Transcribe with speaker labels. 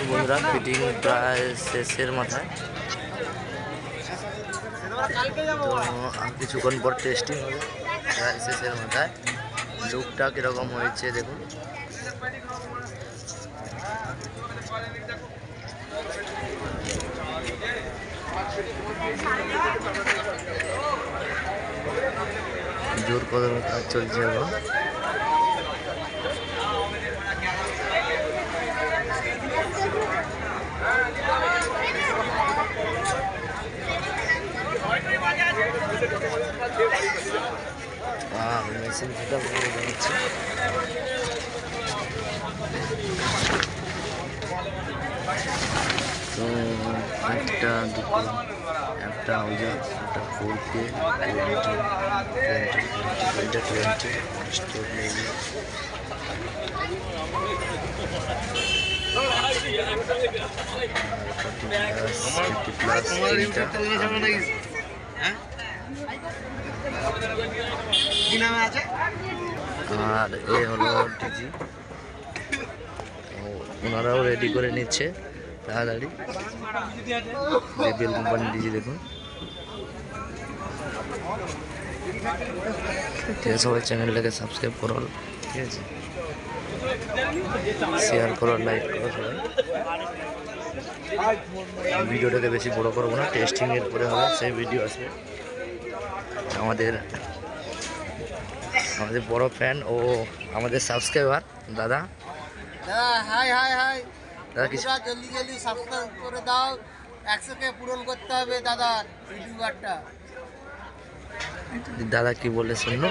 Speaker 1: বন্ধুরা ফিটিং প্রায় শেষের মাথায়, তো আর কিছুক্ষণ পর টেস্টিং হবে প্রায় শেষের মাথায়। লুকটা কীরকম হয়েছে দেখুন। জোর কদমে কাজ চলছে এখন। মেশিন সেটা করে যাচ্ছে। তো একটা দুটো একটা হাউজার একটা 4K 20 স্টোর লেগে আর এ হলো ডিজি, ওনারাও রেডি করে নিচ্ছে তাড়াতাড়ি। জেবিএল কোম্পানির ডিজি দেখুন। ঠিক আছে, সবাই চ্যানেলটাকে সাবস্ক্রাইব করো, ঠিক আছে, শেয়ার করো, লাইক করো সবাই। ভিডিওটাকে বেশি বড় করবো না, টেস্টিংয়ের পরে হবে সেই ভিডিও আসবে। আমাদের বড় ফ্যান ও আমাদের সাবস্ক্রাইবার দাদা।
Speaker 2: হাই হাই হাই
Speaker 1: দাদা কিছু
Speaker 2: জলদি জলদি সাবস্ক্রাইব করে দাও, 100কে পূরণ করতে হবে দাদা ইউটিউবারটা।
Speaker 1: দাদা কি বলে শুনলো।